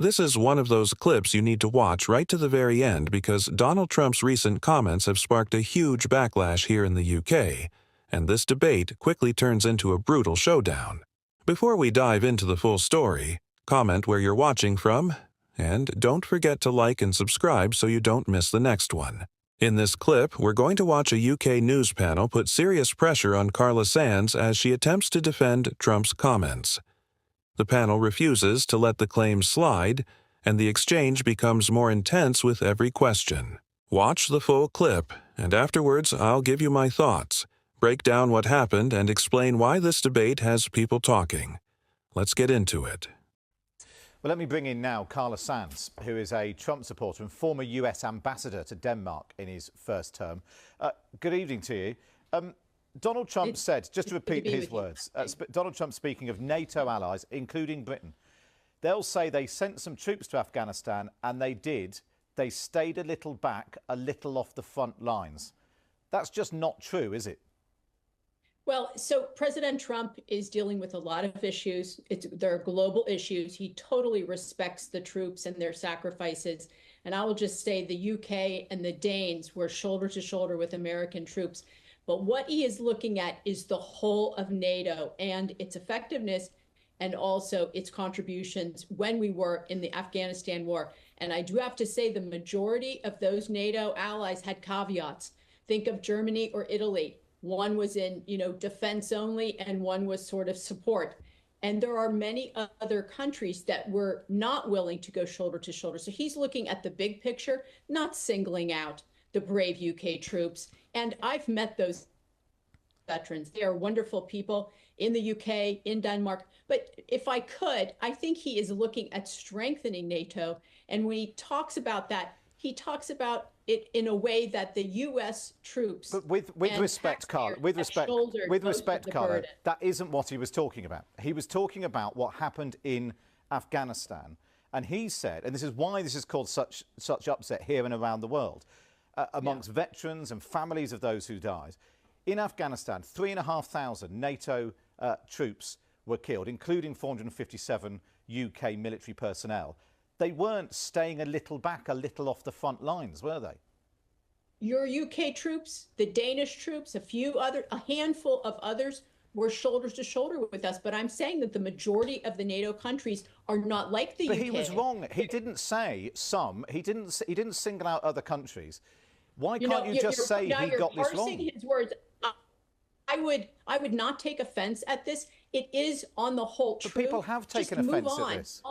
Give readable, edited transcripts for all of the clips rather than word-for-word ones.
This is one of those clips you need to watch right to the very end because Donald Trump's recent comments have sparked a huge backlash here in the UK, and this debate quickly turns into a brutal showdown. Before we dive into the full story, comment where you're watching from, and don't forget to like and subscribe so you don't miss the next one. In this clip, we're going to watch a UK news panel put serious pressure on Carla Sands as she attempts to defend Trump's comments. The panel refuses to let the claims slide, and the exchange becomes more intense with every question. Watch the full clip, and afterwards I'll give you my thoughts, break down what happened, and explain why this debate has people talking. Let's get into it. Well, let me bring in now Carla Sands, who is a Trump supporter and former US ambassador to Denmark in his first term. Good evening to you. Donald Trump said, just to repeat his words, Donald Trump speaking of NATO allies, including Britain, they'll say they sent some troops to Afghanistan, and they did. They stayed a little back, a little off the front lines. That's just not true, is it? Well, so President Trump is dealing with a lot of issues. They're global issues. He totally respects the troops and their sacrifices. And I will just say the UK and the Danes were shoulder to shoulder with American troops. But what he is looking at is the whole of NATO and its effectiveness and also its contributions when we were in the Afghanistan war. And I do have to say the majority of those NATO allies had caveats. Think of Germany or Italy. One was in, defense only, and one was sort of support. And there are many other countries that were not willing to go shoulder to shoulder. So he's looking at the big picture, not singling out the brave UK troops. And I've met those veterans. They are wonderful people in the UK, in Denmark. But if I could, I think he is looking at strengthening NATO. And when he talks about that, he talks about it in a way that the U.S. troops. But with respect, Carla, with respect, Carla, that isn't what he was talking about. He was talking about what happened in Afghanistan, and he said, and this is why this is caused such upset here and around the world, amongst veterans and families of those who died. In Afghanistan, 3,500 NATO troops were killed, including 457 UK military personnel. They weren't staying a little back, a little off the front lines, were they? Your UK troops, the Danish troops, a handful of others were shoulder to shoulder with us. But I'm saying that the majority of the NATO countries are not like the UK. But he was wrong. He didn't say some. He didn't single out other countries. Why can't you just say he got this wrong? His words. I would not take offense at this. It is on the whole true. But people have taken offense at this.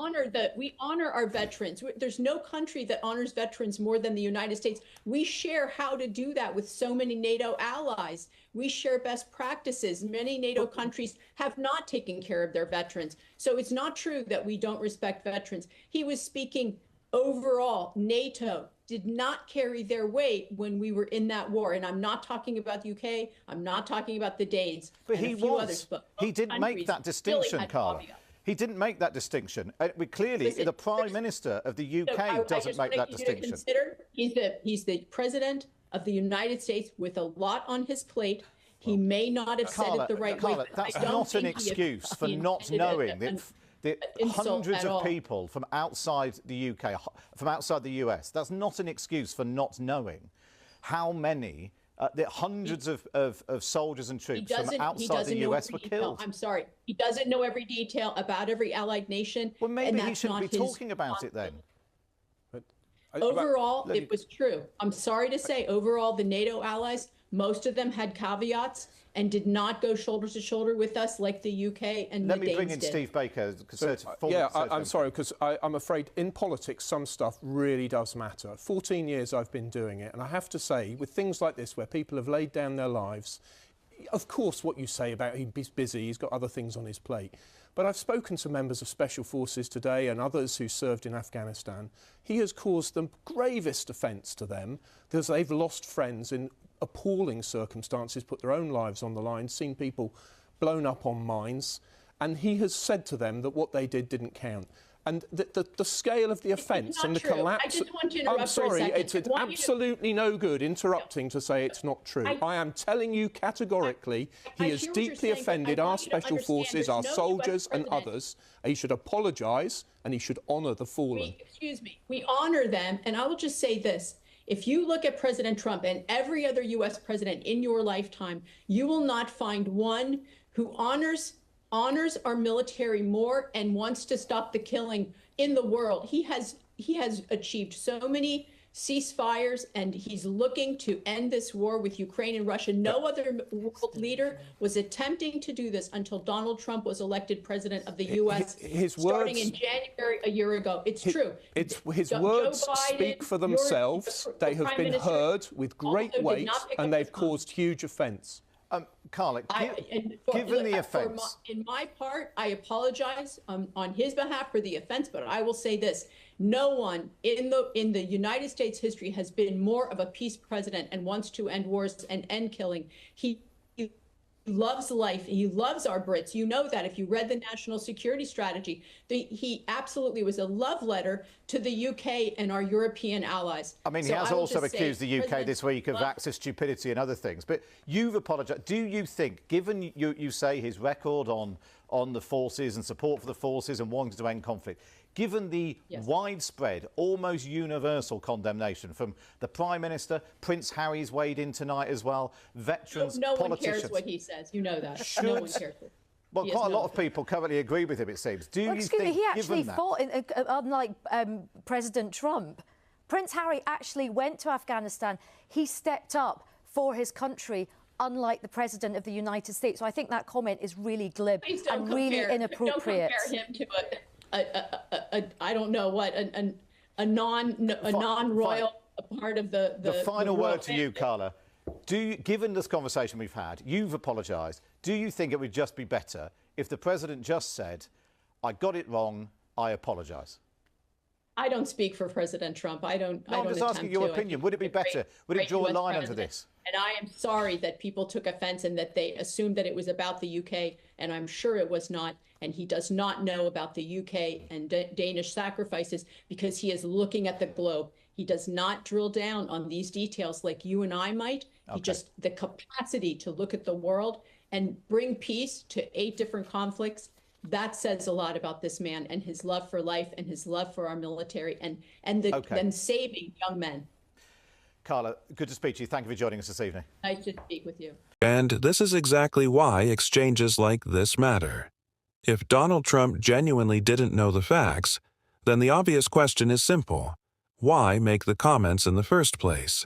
We honor our veterans. There's no country that honors veterans more than the United States. We share how to do that with so many NATO allies. We share best practices. Many NATO countries have not taken care of their veterans. So it's not true that we don't respect veterans. He was speaking overall. NATO did not carry their weight when we were in that war. And I'm not talking about the UK. I'm not talking about the Danes. But he was. He didn't make that distinction, Carla. He didn't make that distinction. Clearly, the Prime Minister of the UK doesn't make that distinction. He's the President of the United States with a lot on his plate. He may not have said it the right way. That's not an excuse for not knowing that hundreds of people from outside the UK, from outside the US, that's not an excuse for not knowing how many, the hundreds of soldiers and troops from outside the US were killed. I'm sorry. He doesn't know every detail about every allied nation. Well, maybe he shouldn't be talking about it then. Overall, it was true. I'm sorry to say, overall, the NATO allies, most of them had caveats and did not go shoulder to shoulder with us like the UK and the Danes did. Let me bring in Steve Baker. I'm sorry, because I'm afraid in politics some stuff really does matter. 14 years I've been doing it, and I have to say, with things like this where people have laid down their lives, of course what you say about he's busy, he's got other things on his plate. But I've spoken to members of Special Forces today and others who served in Afghanistan. He has caused the gravest offence to them because they've lost friends in appalling circumstances, put their own lives on the line, seen people blown up on mines, and he has said to them that what they did didn't count. And the scale of the offence and the collapse... I just want to interrupt I'm sorry, for a it's second. absolutely no good interrupting to say it's not true. I am telling you categorically, he has deeply offended our special forces, our soldiers and others. He should apologise and he should honour the fallen. Excuse me. We honour them, and I will just say this. If you look at President Trump and every other U.S. president in your lifetime, you will not find one who honors our military more and wants to stop the killing in the world. He has achieved so many ceasefires, and he's looking to end this war with Ukraine and Russia. No other world leader was attempting to do this until Donald Trump was elected president of the U.S. starting in January a year ago. It's true. His words speak for themselves. They have been heard with great weight, and they've caused huge offence. Carla, given the offence... In my part, I apologize on his behalf for the offence, but I will say this. No one in the United States history has been more of a peace president and wants to end wars and end killing. He loves life. He loves our Brits. You know that if you read the national security strategy. He absolutely was a love letter to the UK and our European allies. I mean, he has also accused the UK this week of Axis stupidity and other things. But you've apologised. Do you think, given you say his record on the forces and support for the forces and wanting to end conflict, given the widespread, almost universal condemnation from the Prime Minister, Prince Harry's weighed in tonight as well, veterans, no politicians... one cares what he says. You know that. No one cares. Well, quite a lot of people currently agree with him, it seems. Excuse me, he actually fought, unlike President Trump. Prince Harry actually went to Afghanistan. He stepped up for his country, unlike the President of the United States. So I think that comment is really glib and really inappropriate. Don't compare him to I don't know what, a non-royal part of the final word to you, Carla. Given this conversation we've had, you've apologised. Do you think it would just be better if the President just said, I got it wrong, I apologise? I don't speak for President Trump. I'm just asking your opinion. Would it be better? Would it draw a line under this? And I am sorry that people took offence and that they assumed that it was about the UK, and I'm sure it was not. And he does not know about the UK and Danish sacrifices because he is looking at the globe. He does not drill down on these details like you and I might. He just, the capacity to look at the world and bring peace to 8 different conflicts, that says a lot about this man and his love for life and his love for our military and saving young men. Carla, good to speak to you. Thank you for joining us this evening. Nice to speak with you. And this is exactly why exchanges like this matter. If Donald Trump genuinely didn't know the facts, then the obvious question is simple. Why make the comments in the first place?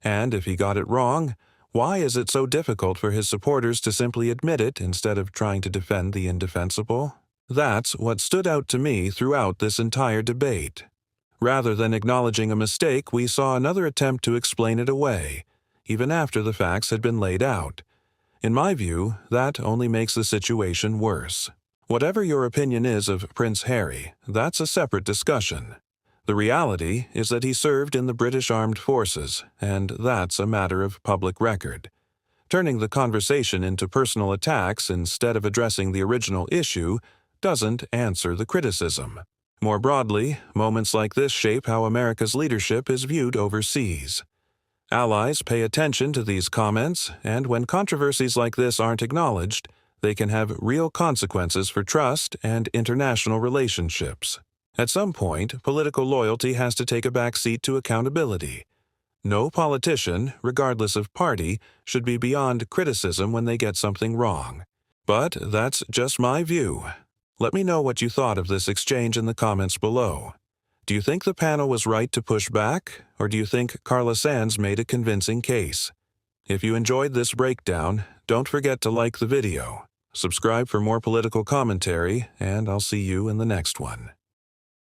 And if he got it wrong, why is it so difficult for his supporters to simply admit it instead of trying to defend the indefensible? That's what stood out to me throughout this entire debate. Rather than acknowledging a mistake, we saw another attempt to explain it away, even after the facts had been laid out. In my view, that only makes the situation worse. Whatever your opinion is of Prince Harry, that's a separate discussion. The reality is that he served in the British Armed Forces, and that's a matter of public record. Turning the conversation into personal attacks instead of addressing the original issue doesn't answer the criticism. More broadly, moments like this shape how America's leadership is viewed overseas. Allies pay attention to these comments, and when controversies like this aren't acknowledged, they can have real consequences for trust and international relationships. At some point, political loyalty has to take a back seat to accountability. No politician, regardless of party, should be beyond criticism when they get something wrong. But that's just my view. Let me know what you thought of this exchange in the comments below. Do you think the panel was right to push back, or do you think Carla Sands made a convincing case? If you enjoyed this breakdown, don't forget to like the video, subscribe for more political commentary, and I'll see you in the next one.